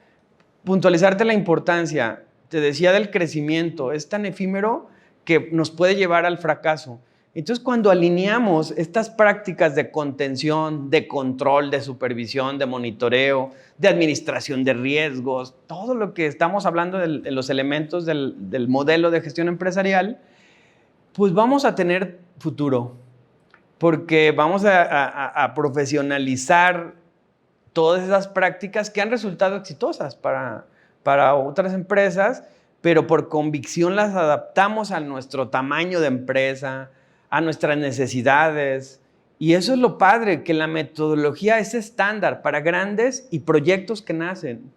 puntualizarte la importancia. Te decía del crecimiento, es tan efímero que nos puede llevar al fracaso. Entonces, cuando alineamos estas prácticas de contención, de control, de supervisión, de monitoreo, de administración de riesgos, todo lo que estamos hablando de los elementos del modelo de gestión empresarial, pues vamos a tener futuro, porque vamos a profesionalizar todas esas prácticas que han resultado exitosas para otras empresas, pero por convicción las adaptamos a nuestro tamaño de empresa, a nuestras necesidades. Y eso es lo padre, que la metodología es estándar para grandes y proyectos que nacen.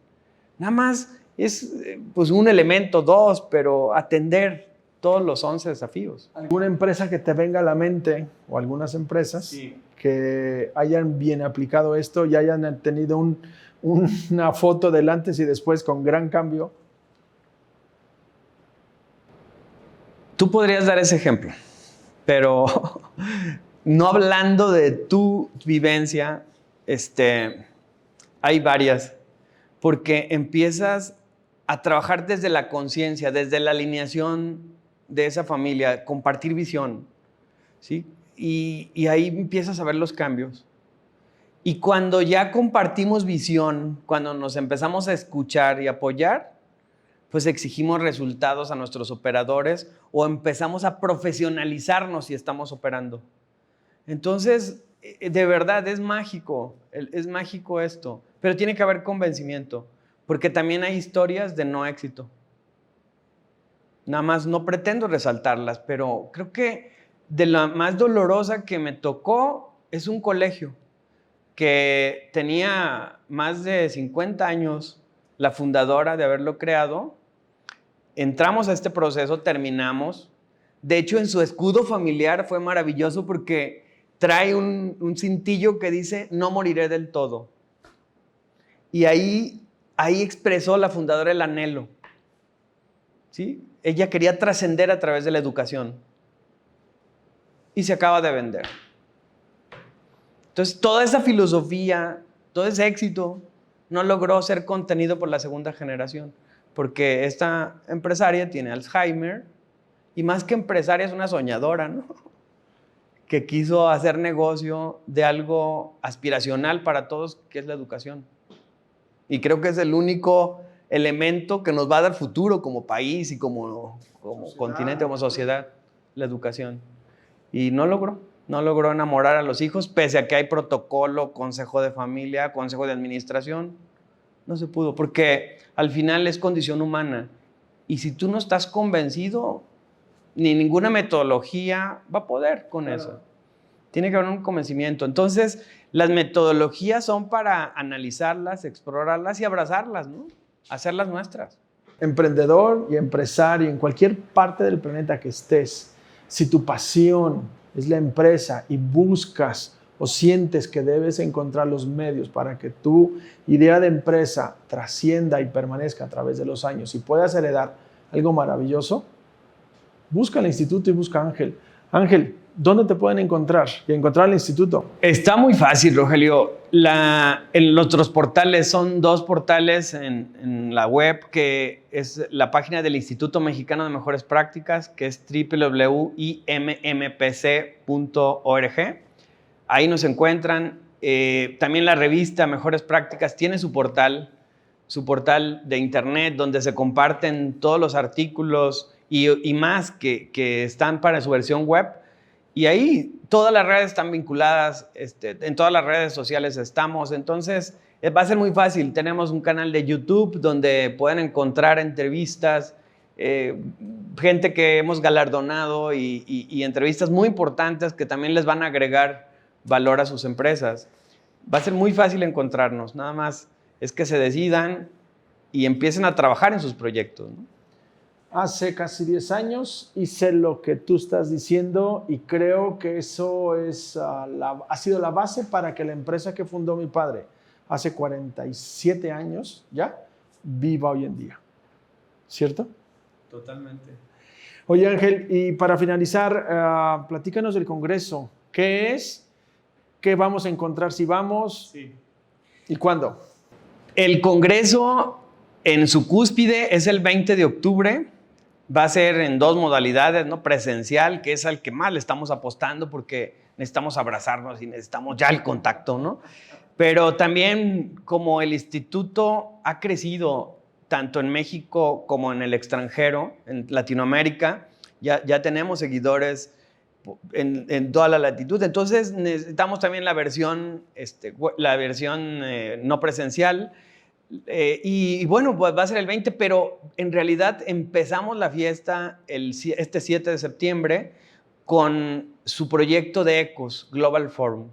Nada más es pues un elemento, dos, pero atender todos los 11 desafíos. ¿Alguna empresa que te venga a la mente, o algunas empresas, sí, que hayan bien aplicado esto y hayan tenido una foto del antes y después con gran cambio? Tú podrías dar ese ejemplo. pero no hablando de tu vivencia, hay varias, porque empiezas a trabajar desde la conciencia, desde la alineación de esa familia, compartir visión, ¿sí? Y ahí empiezas a ver los cambios. Y cuando ya compartimos visión, cuando nos empezamos a escuchar y apoyar, pues exigimos resultados a nuestros operadores o empezamos a profesionalizarnos si estamos operando. Entonces, de verdad, es mágico esto, pero tiene que haber convencimiento, porque también hay historias de no éxito. Nada más no pretendo resaltarlas, pero creo que de la más dolorosa que me tocó es un colegio que tenía más de 50 años, la fundadora de haberlo creado. Entramos a este proceso, terminamos. De hecho, en su escudo familiar fue maravilloso porque trae un cintillo que dice, no moriré del todo. Y ahí expresó la fundadora el anhelo. ¿Sí? Ella quería trascender a través de la educación. Y se acaba de vender. Entonces, toda esa filosofía, todo ese éxito, no logró ser contenido por la segunda generación. Porque esta empresaria tiene Alzheimer y más que empresaria es una soñadora, ¿no? Que quiso hacer negocio de algo aspiracional para todos, que es la educación. Y creo que es el único elemento que nos va a dar futuro como país y como continente, como sociedad, la educación. Y no logró enamorar a los hijos, pese a que hay protocolo, consejo de familia, consejo de administración. No se pudo, porque al final es condición humana. Y si tú no estás convencido, ni ninguna metodología va a poder con eso. Tiene que haber un convencimiento. Entonces, las metodologías son para analizarlas, explorarlas y abrazarlas, ¿no? Hacerlas nuestras. Emprendedor y empresario en cualquier parte del planeta que estés, si tu pasión es la empresa y buscas o sientes que debes encontrar los medios para que tu idea de empresa trascienda y permanezca a través de los años y puedas heredar algo maravilloso, busca el instituto y busca a Ángel. Ángel, ¿dónde te pueden encontrar y encontrar el instituto? Está muy fácil, Rogelio. En nuestros portales son 2 portales en la web, que es la página del Instituto Mexicano de Mejores Prácticas, que es www.immpc.org. Ahí nos encuentran. También la revista Mejores Prácticas tiene su portal de internet, donde se comparten todos los artículos y más que están para su versión web. Y ahí todas las redes están vinculadas, en todas las redes sociales estamos. Entonces va a ser muy fácil. Tenemos un canal de YouTube donde pueden encontrar entrevistas, gente que hemos galardonado y entrevistas muy importantes que también les van a agregar valor a sus empresas. Va a ser muy fácil encontrarnos. Nada más es que se decidan y empiecen a trabajar en sus proyectos, ¿no? Hace casi 10 años hice lo que tú estás diciendo y creo que eso ha sido la base para que la empresa que fundó mi padre hace 47 años ya viva hoy en día. ¿Cierto? Totalmente. Oye, Ángel, y para finalizar, platícanos del Congreso. ¿Qué es? ¿Qué vamos a encontrar si vamos? Sí. ¿Y cuándo? El Congreso en su cúspide es el 20 de octubre. Va a ser en 2 modalidades, ¿no? Presencial, que es al que más le estamos apostando porque necesitamos abrazarnos y necesitamos ya el contacto, ¿no? Pero también como el instituto ha crecido tanto en México como en el extranjero, en Latinoamérica, ya tenemos seguidores en toda la latitud. Entonces necesitamos también la versión no presencial. Y bueno, pues va a ser el 20, pero en realidad empezamos la fiesta este 7 de septiembre con su proyecto de ECOS, Global Forum.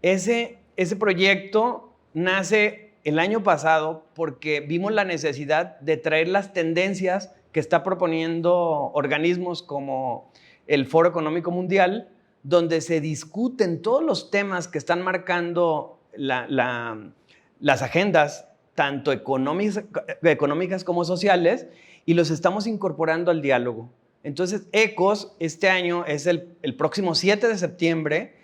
Ese proyecto nace el año pasado porque vimos la necesidad de traer las tendencias que está proponiendo organismos como el Foro Económico Mundial, donde se discuten todos los temas que están marcando las agendas tanto económicas como sociales, y los estamos incorporando al diálogo. Entonces, ECOS este año es el próximo 7 de septiembre,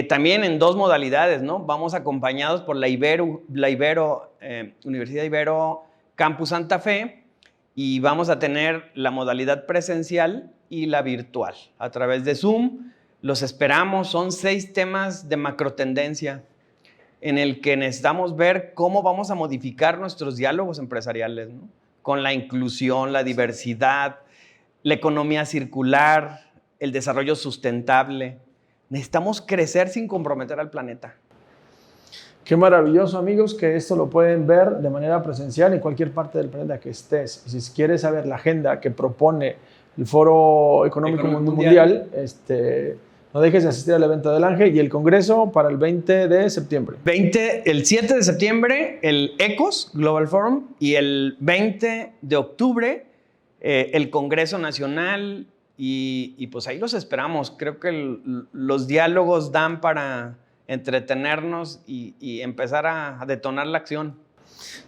también en 2 modalidades, ¿no? Vamos acompañados por la Universidad Ibero Campus Santa Fe, y vamos a tener la modalidad presencial y la virtual a través de Zoom. Los esperamos, son 6 temas de macrotendencia en el que necesitamos ver cómo vamos a modificar nuestros diálogos empresariales, ¿no? Con la inclusión, la diversidad, la economía circular, el desarrollo sustentable. Necesitamos crecer sin comprometer al planeta. Qué maravilloso, amigos, que esto lo pueden ver de manera presencial en cualquier parte del planeta que estés. Y si quieres saber la agenda que propone el Foro Económico Mundial, no dejes de asistir al evento del Ángel y el Congreso para el 20 de septiembre. El 7 de septiembre, el ECOS Global Forum, y el 20 de octubre, el Congreso Nacional, y pues ahí los esperamos. Creo que los diálogos dan para entretenernos y empezar a detonar la acción.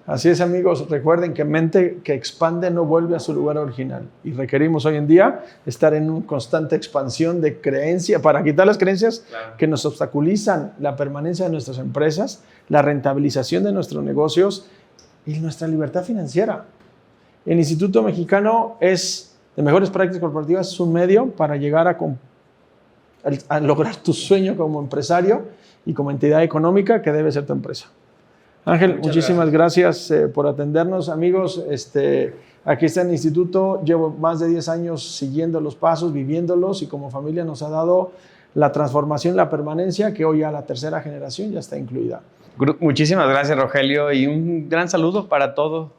Así es, amigos, recuerden que mente que expande no vuelve a su lugar original, y requerimos hoy en día estar en una constante expansión de creencia para quitar las creencias que nos obstaculizan la permanencia de nuestras empresas, la rentabilización de nuestros negocios y nuestra libertad financiera. El Instituto Mexicano de Mejores Prácticas Corporativas es un medio para llegar a lograr tu sueño como empresario y como entidad económica que debe ser tu empresa. Ángel, muchísimas gracias por atendernos. Amigos, aquí está el instituto. Llevo más de 10 años siguiendo los pasos, viviéndolos, y como familia nos ha dado la transformación, la permanencia, que hoy a la 3ª generación ya está incluida. Muchísimas gracias, Rogelio, y un gran saludo para todos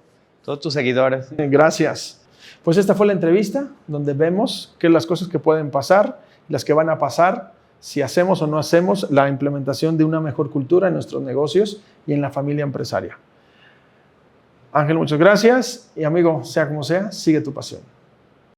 tus seguidores. Gracias. Pues esta fue la entrevista donde vemos que las cosas que pueden pasar, las que van a pasar, si hacemos o no hacemos la implementación de una mejor cultura en nuestros negocios y en la familia empresaria. Ángel, muchas gracias. Y amigo, sea como sea, sigue tu pasión.